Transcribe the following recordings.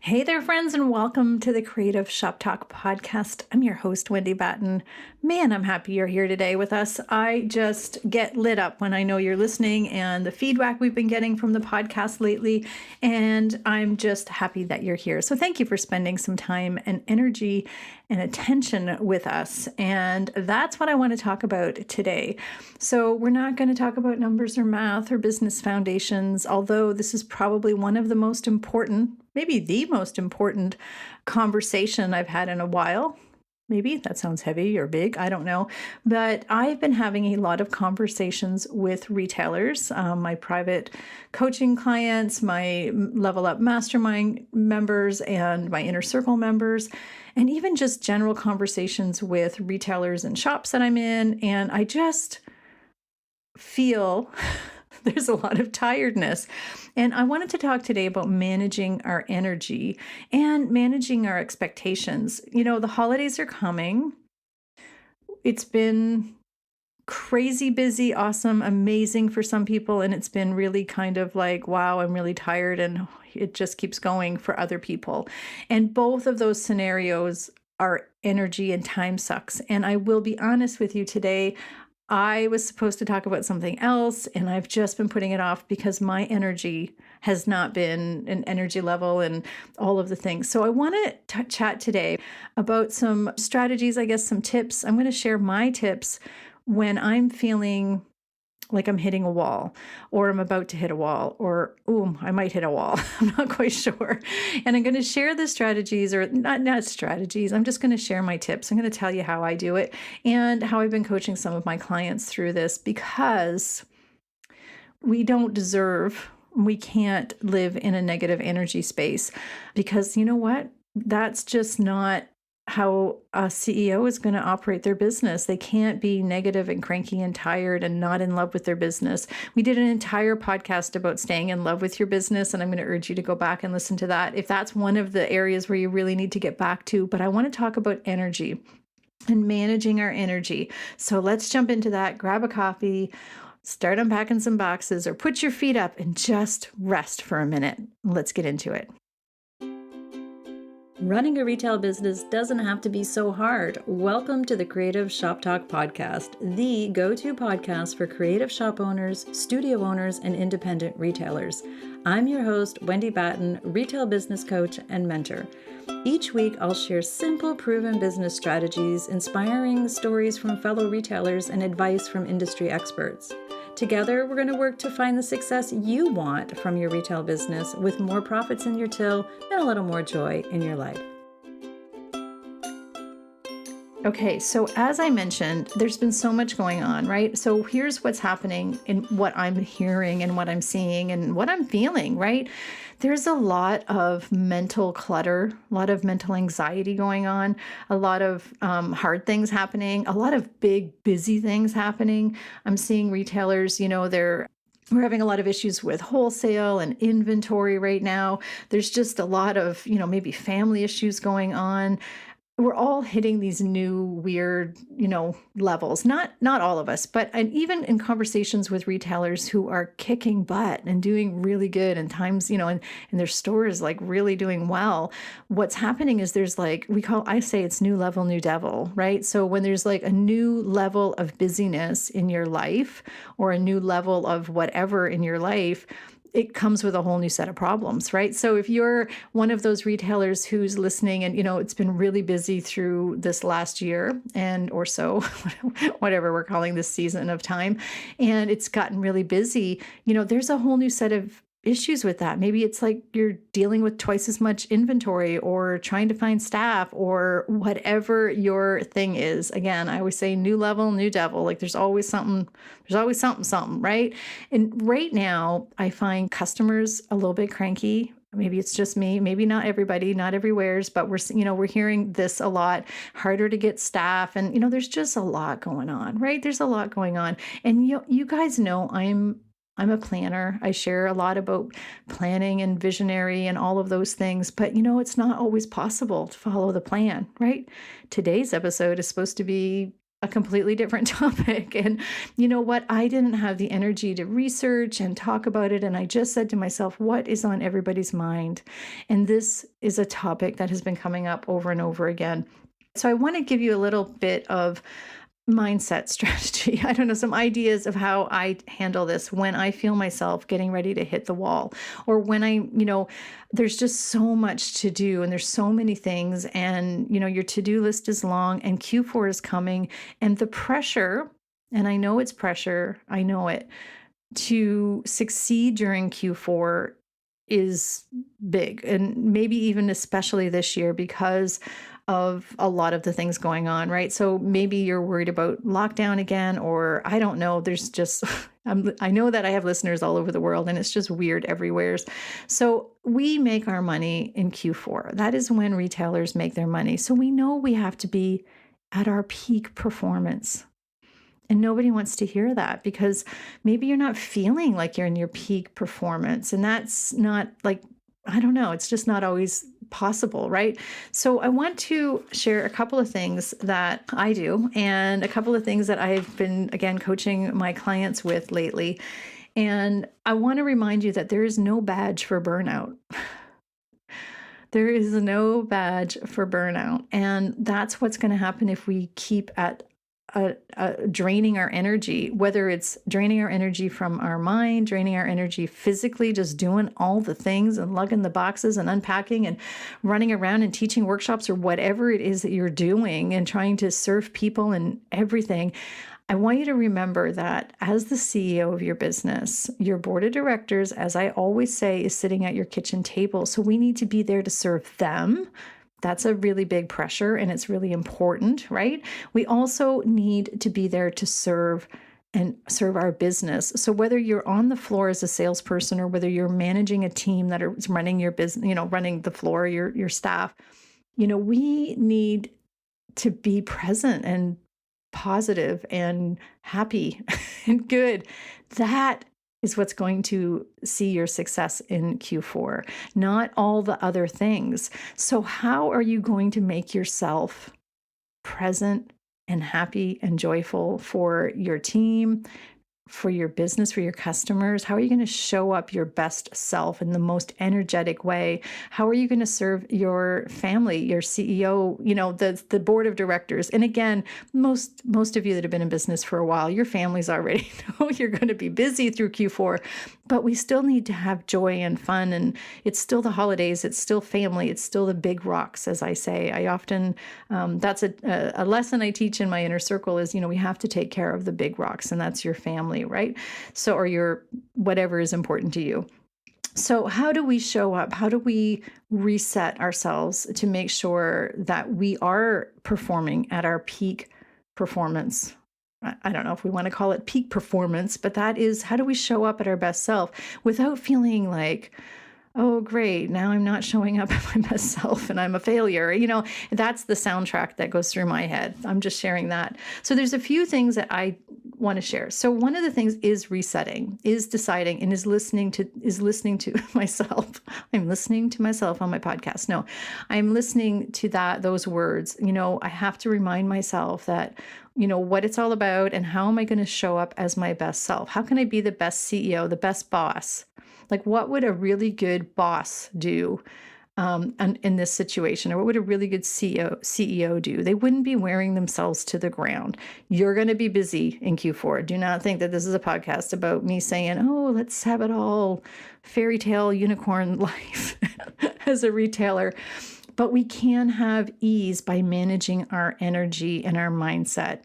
Hey there, friends, and welcome to the Creative Shop Talk podcast. I'm your host, Wendy Batten. Man, I'm happy you're here today with us. I just get lit up when I know you're listening and the feedback we've been getting from the podcast lately. And I'm just happy that you're here. So thank you for spending some time and energy and attention with us. And that's what I want to talk about today. So we're not going to talk about numbers or math or business foundations, although this is probably one of the most important, maybe the most important conversation I've had in a while. Maybe that sounds heavy or big, I don't know. But I've been having a lot of conversations with retailers, my private coaching clients, my Level Up Mastermind members, and my Inner Circle members, and even just general conversations with retailers and shops that I'm in. And I just feel there's a lot of tiredness. And I wanted to talk today about managing our energy and managing our expectations. You know, the holidays are coming. It's been crazy busy, awesome, amazing for some people. And it's been really kind of like, wow, I'm really tired. And it just keeps going for other people. And both of those scenarios are energy and time sucks. And I will be honest with you today. I was supposed to talk about something else, and I've just been putting it off because my energy has not been an energy level and all of the things. So I want to chat today about some strategies, I guess, some tips. I'm going to share my tips when I'm feeling like I'm hitting a wall, or I'm about to hit a wall, or, I might hit a wall. I'm not quite sure. And I'm going to share the strategies, or not strategies. I'm just going to share my tips. I'm going to tell you how I do it and how I've been coaching some of my clients through this, because we can't live in a negative energy space, because you know what? That's just not how a CEO is going to operate their business. They can't be negative and cranky and tired and not in love with their business. We did an entire podcast about staying in love with your business, and I'm going to urge you to go back and listen to that if that's one of the areas where you really need to get back to. But I want to talk about energy and managing our energy. So let's jump into that. Grab a coffee, start unpacking some boxes, or put your feet up and just rest for a minute. Let's get into it. Running a retail business doesn't have to be so hard. Welcome to the Creative Shop Talk podcast, the go-to podcast for creative shop owners, studio owners, and independent retailers. I'm your host, Wendy Batten, retail business coach and mentor. Each week, I'll share simple, proven business strategies, inspiring stories from fellow retailers, and advice from industry experts. Together, we're going to work to find the success you want from your retail business, with more profits in your till and a little more joy in your life. Okay, so as I mentioned, there's been so much going on, right? So here's what's happening in what I'm hearing and what I'm seeing and what I'm feeling, right? There's a lot of mental clutter, a lot of mental anxiety going on, a lot of hard things happening, a lot of big, busy things happening. I'm seeing retailers, we're having a lot of issues with wholesale and inventory right now. There's just a lot of, maybe family issues going on. We're all hitting these new weird, levels. Not all of us, but and even in conversations with retailers who are kicking butt and doing really good, and times, and their store is like really doing well. What's happening is there's I say it's new level, new devil, right? So when there's like a new level of busyness in your life, or a new level of whatever in your life, it comes with a whole new set of problems, right? So if you're one of those retailers who's listening and, it's been really busy through this last year or so, whatever we're calling this season of time, and it's gotten really busy, there's a whole new set of issues with that. Maybe it's like you're dealing with twice as much inventory, or trying to find staff, or whatever your thing is. Again, I always say new level, new devil. Like there's always something, right? And right now I find customers a little bit cranky. Maybe it's just me, maybe not everybody, not everywhere's, but we're hearing this a lot. Harder to get staff, and there's just a lot going on, right? There's a lot going on. And you guys know I'm a planner. I share a lot about planning and visionary and all of those things, but it's not always possible to follow the plan, right? Today's episode is supposed to be a completely different topic. And you know what? I didn't have the energy to research and talk about it. And I just said to myself, what is on everybody's mind? And this is a topic that has been coming up over and over again. So I want to give you a little bit of mindset strategy. I don't know, some ideas of how I handle this when I feel myself getting ready to hit the wall, or when there's just so much to do and there's so many things, and, your to-do list is long and Q4 is coming, and the pressure, and I know it's pressure, I know it, to succeed during Q4 is big, and maybe even especially this year because of a lot of the things going on, right? So maybe you're worried about lockdown again, or I don't know. There's just, I know that I have listeners all over the world and it's just weird everywhere. So we make our money in Q4. That is when retailers make their money. So we know we have to be at our peak performance. And nobody wants to hear that because maybe you're not feeling like you're in your peak performance. And that's not like, I don't know, it's just not always possible, right? So I want to share a couple of things that I do and a couple of things that I've been, again, coaching my clients with lately. And I want to remind you that there is no badge for burnout. There is no badge for burnout. And that's what's going to happen if we keep at draining our energy, whether it's draining our energy from our mind, draining our energy physically, just doing all the things and lugging the boxes and unpacking and running around and teaching workshops or whatever it is that you're doing and trying to serve people and everything. I want you to remember that as the CEO of your business, your board of directors, as I always say, is sitting at your kitchen table. So we need to be there to serve them. That's a really big pressure and it's really important, right? We also need to be there to serve our business. So whether you're on the floor as a salesperson or whether you're managing a team that is running your business, running the floor, your staff, we need to be present and positive and happy and good. That is what's going to see your success in Q4, not all the other things. So how are you going to make yourself present and happy and joyful for your team, for your business, for your customers? How are you going to show up your best self in the most energetic way? How are you going to serve your family, your CEO, the board of directors? And again, most of you that have been in business for a while, your families already know you're going to be busy through Q4, but we still need to have joy and fun. And it's still the holidays. It's still family. It's still the big rocks, as I say. I often, that's a lesson I teach in my inner circle is, we have to take care of the big rocks, and that's your family, right? So, or your whatever is important to you. So how do we show up? How do we reset ourselves to make sure that we are performing at our peak performance? I don't know if we want to call it peak performance, but that is, how do we show up at our best self without feeling like, oh, great, now I'm not showing up at my best self and I'm a failure. That's the soundtrack that goes through my head. I'm just sharing that. So there's a few things that I want to share. So one of the things is resetting, is deciding, and is listening to myself. I'm listening to myself on my podcast. No, I'm listening to those words. I have to remind myself that, what it's all about and how am I going to show up as my best self? How can I be the best CEO, the best boss? Like, what would a really good boss do in this situation? Or what would a really good CEO do? They wouldn't be wearing themselves to the ground. You're going to be busy in Q4. Do not think that this is a podcast about me saying, oh, let's have it all fairy tale unicorn life as a retailer. But we can have ease by managing our energy and our mindset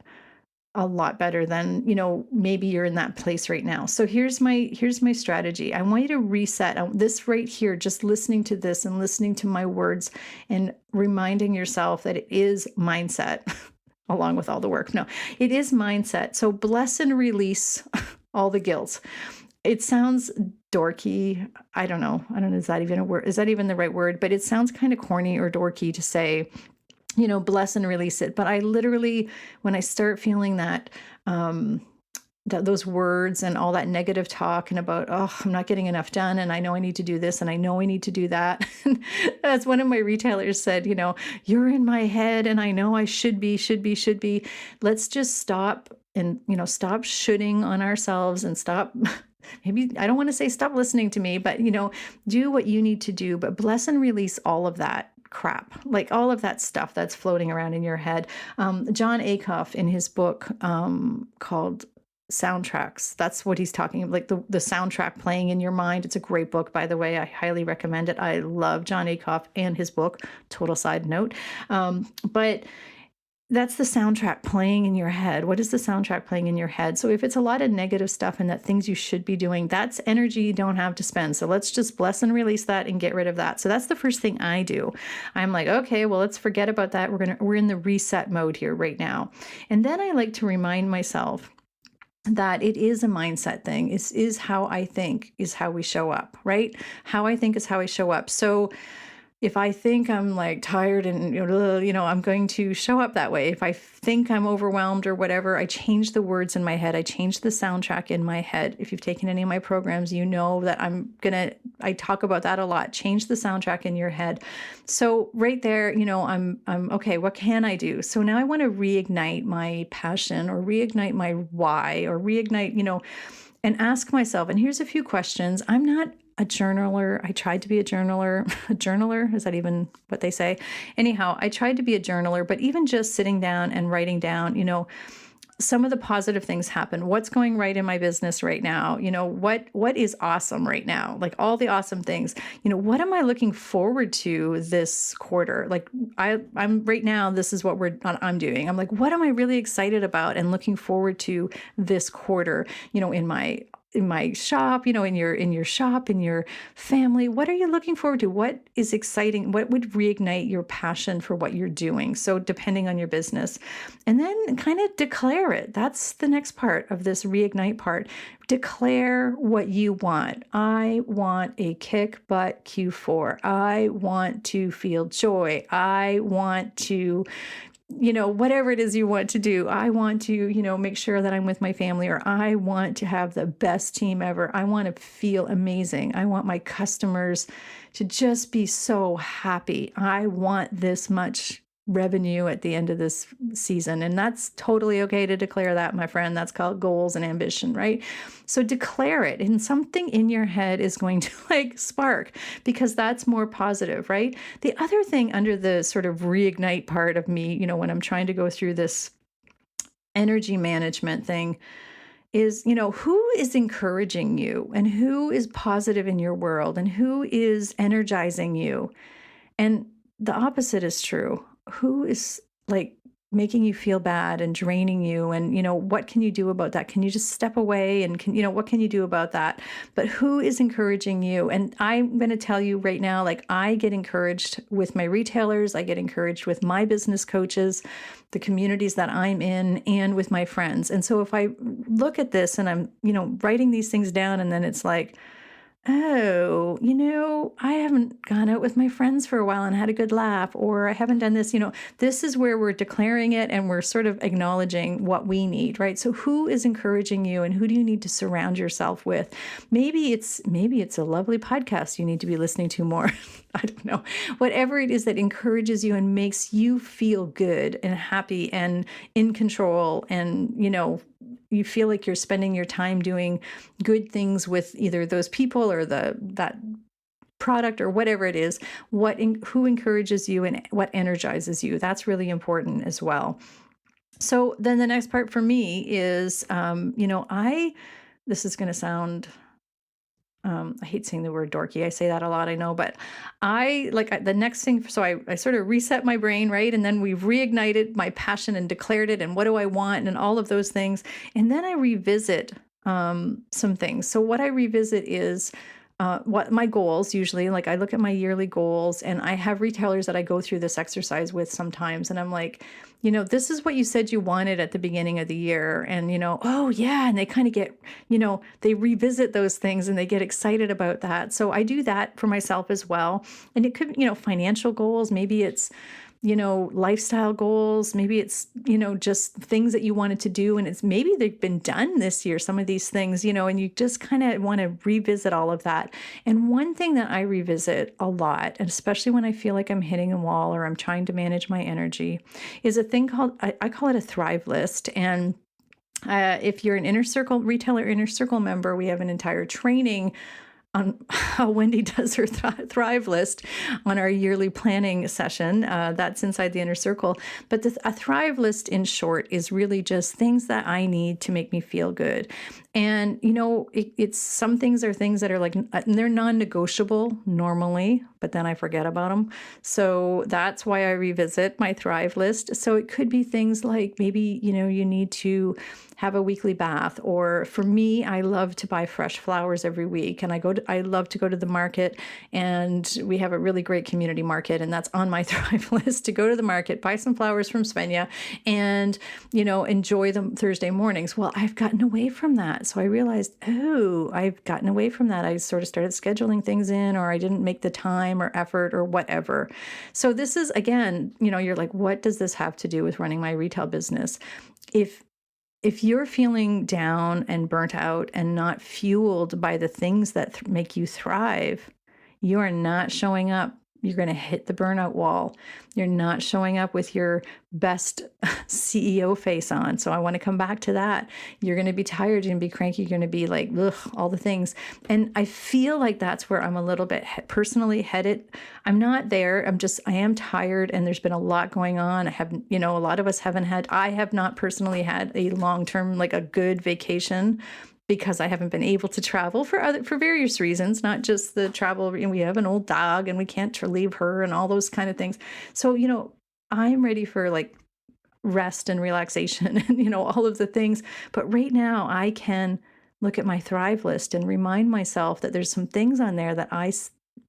a lot better than, maybe you're in that place right now. So here's my strategy. I want you to reset this right here, just listening to this and listening to my words and reminding yourself that it is mindset along with all the work. No, it is mindset. So bless and release all the guilt. It sounds dorky. I don't know. Is that even a word? Is that even the right word? But it sounds kind of corny or dorky to say, bless and release it. But I literally, when I start feeling that those words and all that negative talk and about, oh, I'm not getting enough done. And I know I need to do this and I know I need to do that. As one of my retailers said, you're in my head and I know I should be, should be, should be. Let's just stop and, stop shoulding on ourselves and stop. Maybe I don't want to say stop listening to me, but, do what you need to do, but bless and release all of that crap, like all of that stuff that's floating around in your head. John Acuff in his book called Soundtracks, that's what he's talking about, like the soundtrack playing in your mind. It's a great book, by the way. I highly recommend it. I love John Acuff and his book, total side note. But that's the soundtrack playing in your head. What is the soundtrack playing in your head? So if it's a lot of negative stuff and that things you should be doing, that's energy you don't have to spend. So let's just bless and release that and get rid of that. So that's the first thing I do. I'm like, okay, well, let's forget about that. We're in the reset mode here right now. And then I like to remind myself that it is a mindset thing. Is how I think is how we show up, right? How I think is how I show up. So if I think I'm like tired and, I'm going to show up that way. If I think I'm overwhelmed or whatever, I change the words in my head. I change the soundtrack in my head. If you've taken any of my programs, you know that I talk about that a lot. Change the soundtrack in your head. So right there, I'm okay, what can I do? So now I want to reignite my passion or reignite my why or reignite, and ask myself, and here's a few questions. I'm not a journaler. I tried to be a journaler. A journaler, is that even what they say? Anyhow, I tried to be a journaler, but even just sitting down and writing down, some of the positive things happen. What's going right in my business right now? What is awesome right now? Like all the awesome things. What am I looking forward to this quarter? Like I'm right now, this is what I'm doing. I'm like, what am I really excited about and looking forward to this quarter, in my shop, in your shop, in your family. What are you looking forward to? What is exciting? What would reignite your passion for what you're doing? So depending on your business, and then kind of declare it. That's the next part of this reignite part. Declare what you want. I want a kick butt Q4. I want to feel joy. I want to whatever it is you want to do. I want to, make sure that I'm with my family, or I want to have the best team ever. I want to feel amazing. I want my customers to just be so happy. I want this much revenue at the end of this season. And that's totally okay to declare that, my friend. That's called goals and ambition, right? So declare it, and something in your head is going to spark, because that's more positive, right? The other thing under the sort of reignite part of me, when I'm trying to go through this energy management thing, is, who is encouraging you and who is positive in your world and who is energizing you? And the opposite is true. Who is making you feel bad and draining you? And, what can you do about that? Can you just step away and what can you do about that? But who is encouraging you? And I'm going to tell you right now, I get encouraged with my retailers. I get encouraged with my business coaches, the communities that I'm in, and with my friends. And so if I look at this and I'm, writing these things down, and then it's like, oh, I haven't gone out with my friends for a while and had a good laugh, or I haven't done this, this is where we're declaring it and we're sort of acknowledging what we need, right? So who is encouraging you and who do you need to surround yourself with? Maybe it's a lovely podcast you need to be listening to more. I don't know. Whatever it is that encourages you and makes you feel good and happy and in control, and, you feel like you're spending your time doing good things with either those people or that product or whatever it is, who encourages you and what energizes you. That's really important as well. So then the next part for me is, this is going to sound, I hate saying the word dorky. I say that a lot, I know, but the next thing. So I sort of reset my brain, right? And then we've reignited my passion and declared it. And what do I want? And all of those things. And then I revisit some things. So what I revisit is what my goals usually, I look at my yearly goals, and I have retailers that I go through this exercise with sometimes. And I'm like, this is what you said you wanted at the beginning of the year. And, oh yeah. And they kind of get, they revisit those things and they get excited about that. So I do that for myself as well. And it could, financial goals. Maybe it's, lifestyle goals. Maybe it's, just things that you wanted to do and it's maybe they've been done this year, some of these things, and you just kind of want to revisit all of that. And one thing that I revisit a lot, and especially when I feel like I'm hitting a wall or I'm trying to manage my energy, is a thing called, I call it a Thrive list. And if you're an retailer inner circle member, we have an entire training on how Wendy does her Thrive list on our yearly planning session. That's inside the inner circle. But a Thrive list, in short, is really just things that I need to make me feel good. And, it's some things are things that are like, they're non-negotiable normally, but then I forget about them. So that's why I revisit my Thrive list. So it could be things like maybe, you need to have a weekly bath. Or for me, I love to buy fresh flowers every week. And I love to go to the market, and we have a really great community market. And that's on my Thrive list, to go to the market, buy some flowers from Svenja and, enjoy them Thursday mornings. Well, I've gotten away from that. So I realized, I've gotten away from that. I sort of started scheduling things in, or I didn't make the time or effort or whatever. So this is, again, you're like, what does this have to do with running my retail business? If you're feeling down and burnt out and not fueled by the things that make you thrive, you are not showing up. You're going to hit the burnout wall. You're not showing up with your best CEO face on. So I want to come back to that. Am going to be tired. You're going to be cranky. You're going to be like, ugh, all the things. And I feel like that's where I'm a little bit personally headed. I'm not there. I am tired, and there's been a lot going on. A lot of us I have not personally had a long-term, like a good vacation, because I haven't been able to travel for various reasons, not just the travel. We have an old dog and we can't leave her and all those kind of things. So, I'm ready for like rest and relaxation and, all of the things. But right now I can look at my Thrive list and remind myself that there's some things on there that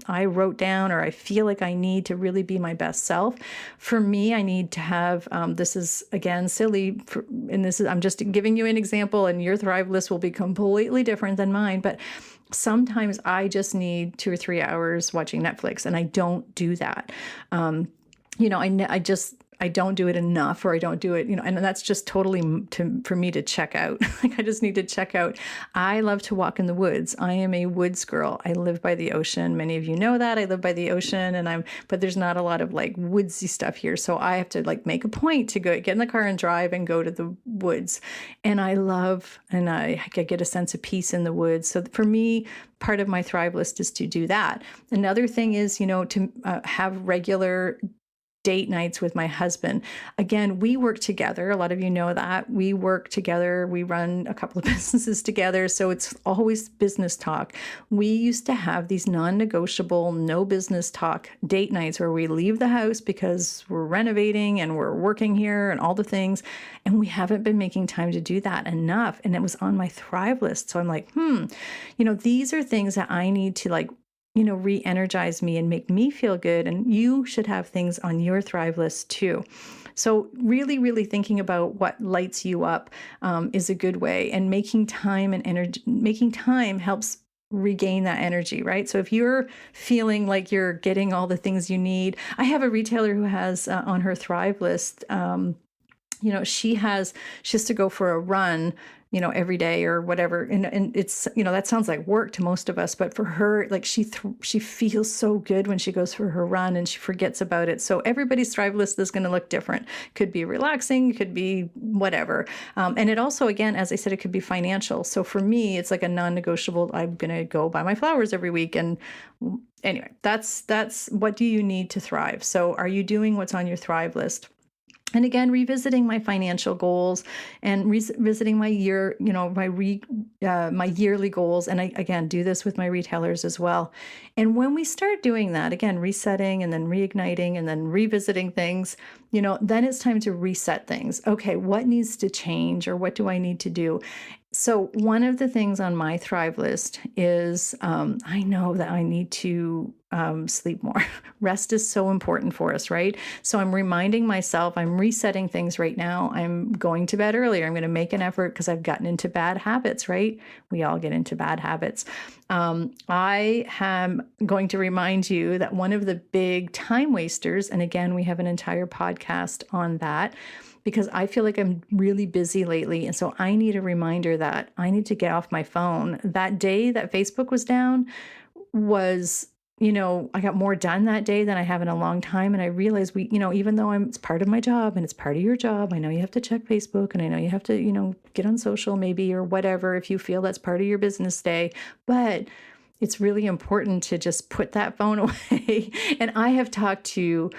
I wrote down, or I feel like I need to really be my best self. For me, I need to have, this is again silly, I'm just giving you an example, and your Thrive list will be completely different than mine. But sometimes I just need 2 or 3 hours watching Netflix, and I don't do that. I don't do it enough, or I don't do it, and that's just totally for me to check out. Like I just need to check out. I love to walk in the woods. I am a woods girl. I live by the ocean. Many of you know that I live by the ocean, but there's not a lot of like woodsy stuff here. So I have to like make a point to get in the car and drive and go to the woods. And I get a sense of peace in the woods. So for me, part of my Thrive list is to do that. Another thing is, to have regular date nights with my husband. Again, we work together. A lot of you know that. We work together. We run a couple of businesses together. So it's always business talk. We used to have these non-negotiable, no business talk date nights where we leave the house because we're renovating and we're working here and all the things. And we haven't been making time to do that enough. And it was on my Thrive list. So I'm like, these are things that I need to re-energize me and make me feel good. And you should have things on your Thrive list too. So really, really thinking about what lights you up is a good way. And making time helps regain that energy, right? So if you're feeling like you're getting all the things you need, I have a retailer who has on her Thrive list, she has to go for a run, every day or whatever. And it's, that sounds like work to most of us, but for her, like she feels so good when she goes for her run and she forgets about it. So everybody's Thrive list is going to look different. Could be relaxing, could be whatever. And it also, again, as I said, it could be financial. So for me, it's like a non-negotiable. I'm going to go buy my flowers every week. And anyway, that's what do you need to thrive? So are you doing what's on your Thrive list? And again, revisiting my financial goals and revisiting my my yearly goals. And I, again, do this with my retailers as well. And when we start doing that, again, resetting and then reigniting and then revisiting things, then it's time to reset things. Okay, what needs to change, or what do I need to do? So one of the things on my Thrive list is I know that I need to sleep more. Rest is so important for us, right? So I'm reminding myself, I'm resetting things right now. I'm going to bed earlier. I'm going to make an effort because I've gotten into bad habits, right? We all get into bad habits. I am going to remind you that one of the big time wasters, and again, we have an entire podcast on that, because I feel like I'm really busy lately. And so I need a reminder that I need to get off my phone. That day that Facebook was down was, I got more done that day than I have in a long time. And I realized even though it's part of my job and it's part of your job, I know you have to check Facebook and I know you have to, get on social maybe or whatever if you feel that's part of your business day. But it's really important to just put that phone away. And I have talked to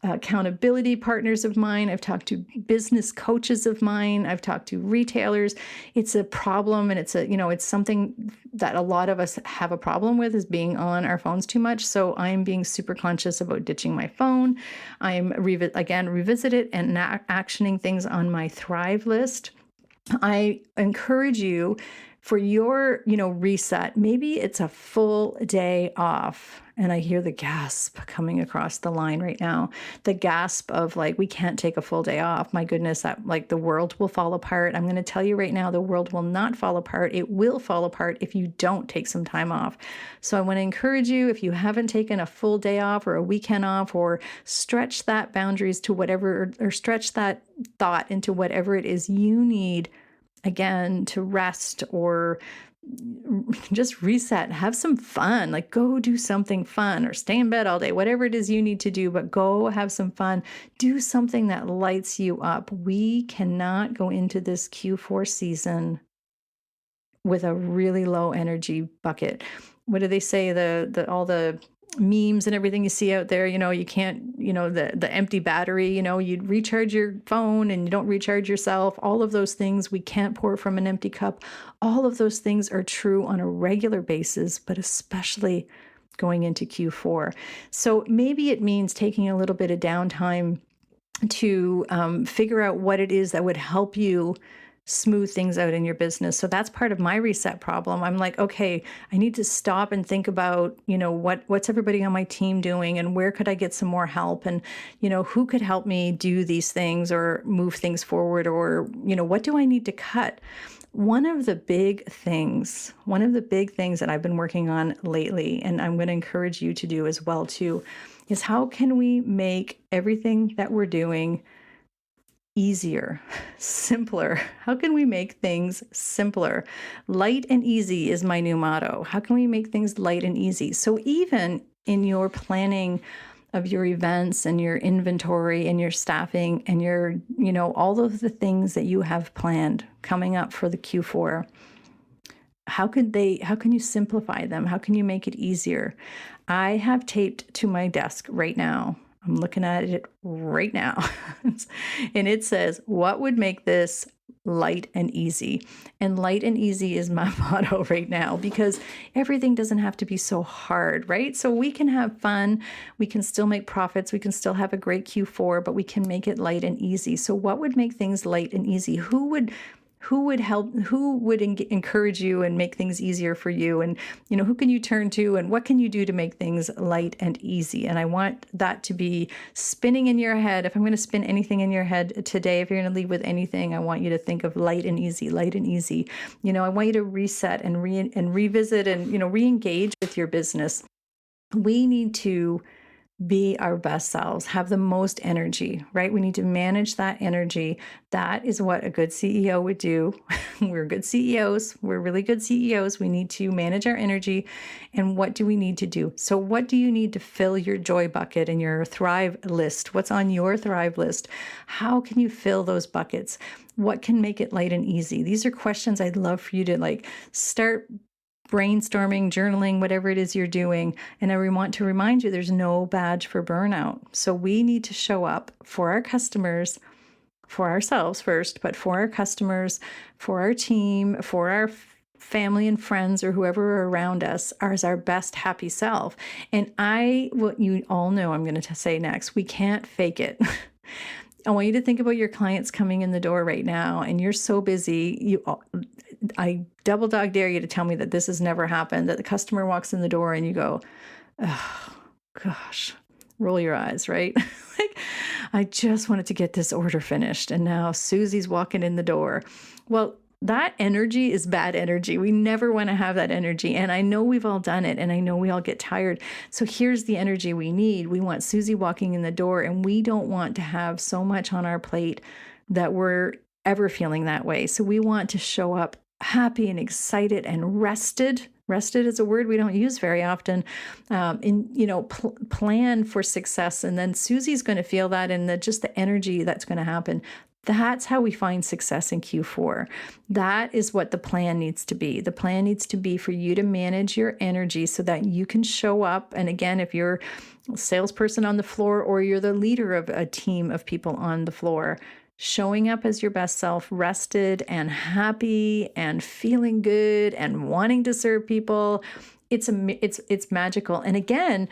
accountability partners of mine. I've talked to business coaches of mine. I've talked to retailers. It's a problem, and it's something that a lot of us have a problem with, is being on our phones too much. So I'm being super conscious about ditching my phone. I'm revisit it and actioning things on my Thrive list. I encourage you for your, reset. Maybe it's a full day off. And I hear the gasp coming across the line right now. The gasp of we can't take a full day off. My goodness, that the world will fall apart. I'm going to tell you right now, the world will not fall apart. It will fall apart if you don't take some time off. So I want to encourage you, if you haven't taken a full day off or a weekend off, or stretch that boundaries to whatever, or stretch that thought into whatever it is you need, again, to rest or just reset, have some fun, go do something fun or stay in bed all day, whatever it is you need to do, but go have some fun. Do something that lights you up. We cannot go into this Q4 season with a really low energy bucket. What do they say? All the memes and everything you see out there, you can't, the empty battery, you recharge your phone and you don't recharge yourself. All of those things, we can't pour from an empty cup. All of those things are true on a regular basis, but especially going into Q4. So maybe it means taking a little bit of downtime to figure out what it is that would help you smooth things out in your business. So that's part of my reset problem. I'm like, okay, I need to stop and think about, what's everybody on my team doing, and where could I get some more help, and, who could help me do these things or move things forward, or, what do I need to cut? One of the big things that I've been working on lately, and I'm going to encourage you to do as well too, is how can we make everything that we're doing easier, simpler? How can we make things simpler? Light and easy is my new motto. How can we make things light and easy? So even in your planning of your events and your inventory and your staffing and your, all of the things that you have planned coming up for the Q4, how can you simplify them? How can you make it easier? I have taped to my desk right now. I'm looking at it right now. And it says, what would make this light and easy? And light and easy is my motto right now, because everything doesn't have to be so hard, right? So we can have fun. We can still make profits. We can still have a great Q4, but we can make it light and easy. So what would make things light and easy? Who would help, who would encourage you and make things easier for you? And, who can you turn to, and what can you do to make things light and easy? And I want that to be spinning in your head. If I'm going to spin anything in your head today, if you're going to leave with anything, I want you to think of light and easy, light and easy. I want you to reset and revisit and, re-engage with your business. We need to be our best selves, have the most energy, right? We need to manage that energy. That is what a good CEO would do. We're good CEOs. We're really good CEOs. We need to manage our energy. And what do we need to do? So what do you need to fill your joy bucket and your Thrive list? What's on your Thrive list? How can you fill those buckets? What can make it light and easy? These are questions I'd love for you to start brainstorming, journaling, whatever it is you're doing. And I want to remind you, there's no badge for burnout. So we need to show up for our customers, for ourselves first, but for our customers, for our team, for our family and friends, or whoever are around us, as our best happy self. And what you all know I'm going to say next, we can't fake it. I want you to think about your clients coming in the door right now, and you're so busy. I double dog dare you to tell me that this has never happened, that the customer walks in the door and you go, Oh, gosh, roll your eyes, right? Like, I just wanted to get this order finished, and now Susie's walking in the door. Well, that energy is bad energy. We never want to have that energy. And I know we've all done it, and I know we all get tired. So here's the energy we need. We want Susie walking in the door, and we don't want to have so much on our plate that we're ever feeling that way. So we want to show up happy and excited and rested. Rested is a word we don't use very often. Plan for success, and then Susie's going to feel that, and just the energy that's going to happen. That's how we find success in Q4. That is what the plan needs to be. The plan needs to be for you to manage your energy so that you can show up. And again, if you're a salesperson on the floor or you're the leader of a team of people on the floor, showing up as your best self, rested and happy and feeling good and wanting to serve people, it's magical. And again,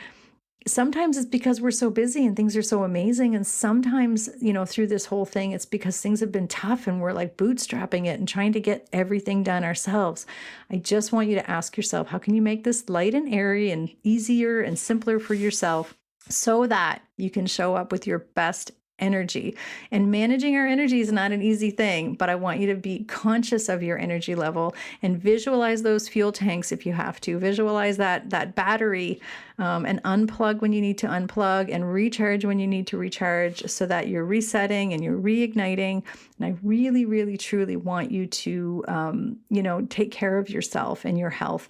sometimes it's because we're so busy and things are so amazing. And sometimes, through this whole thing, it's because things have been tough and we're like bootstrapping it and trying to get everything done ourselves. I just want you to ask yourself, how can you make this light and airy and easier and simpler for yourself so that you can show up with your best energy? And managing our energy is not an easy thing, but I want you to be conscious of your energy level and visualize those fuel tanks if you have to. Visualize that battery and unplug when you need to unplug and recharge when you need to recharge so that you're resetting and you're reigniting. And I really, really, truly want you to, take care of yourself and your health,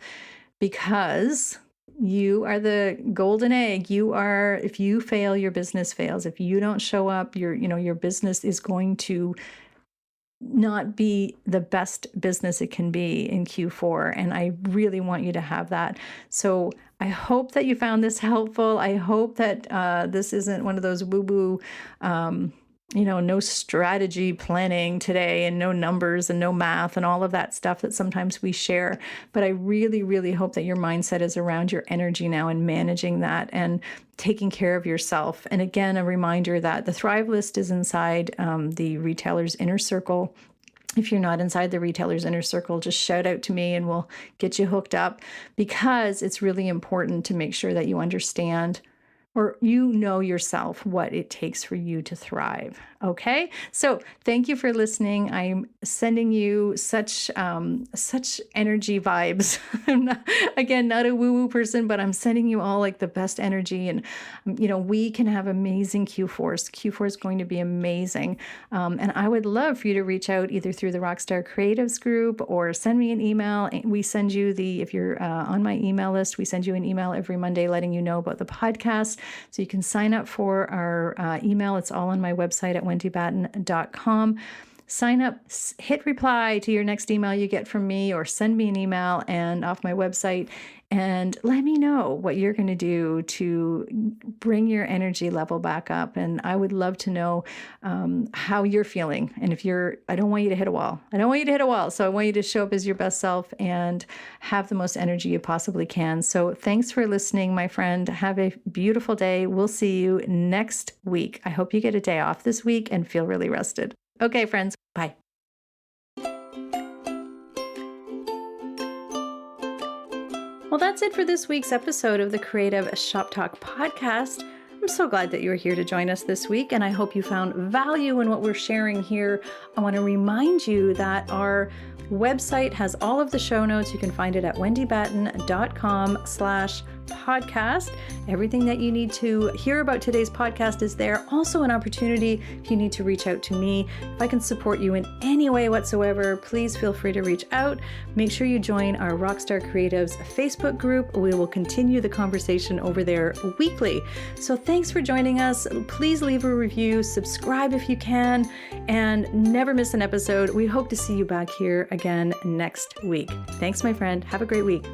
because you are the golden egg. If you fail, your business fails. If you don't show up, your business is going to not be the best business it can be in Q4. And I really want you to have that. So I hope that you found this helpful. I hope that this isn't one of those woo-woo, no strategy planning today and no numbers and no math and all of that stuff that sometimes we share. But I really, really hope that your mindset is around your energy now and managing that and taking care of yourself. And again, a reminder that the Thrive List is inside the Retailer's Inner Circle. If you're not inside the Retailer's Inner Circle, just shout out to me and we'll get you hooked up, because it's really important to make sure that you understand or yourself what it takes for you to thrive. Okay? So thank you for listening. I'm sending you such energy vibes. I'm not a woo-woo person, but I'm sending you all like the best energy. And, we can have amazing Q4s. Q4 is going to be amazing. And I would love for you to reach out either through the Rockstar Creatives group or send me an email. We send you if you're on my email list, we send you an email every Monday letting you know about the podcast. So you can sign up for our email. It's all on my website at wendybatten.com. Sign up, hit reply to your next email you get from me, or send me an email and off my website, and let me know what you're going to do to bring your energy level back up. And I would love to know how you're feeling. And I don't want you to hit a wall. So I want you to show up as your best self and have the most energy you possibly can. So thanks for listening, my friend. Have a beautiful day. We'll see you next week. I hope you get a day off this week and feel really rested. Okay, friends. Bye. Well, that's it for this week's episode of the Creative Shop Talk podcast. I'm so glad that you were here to join us this week, and I hope you found value in what we're sharing here. I want to remind you that our website has all of the show notes. You can find it at wendybatten.com/podcast. Everything that you need to hear about today's podcast is there. Also an opportunity if you need to reach out to me. If I can support you in any way whatsoever, please feel free to reach out. Make sure you join our Rockstar Creatives Facebook group. We will continue the conversation over there weekly. So thanks for joining us. Please leave a review, subscribe if you can, and never miss an episode. We hope to see you back here again next week. Thanks, my friend. Have a great week.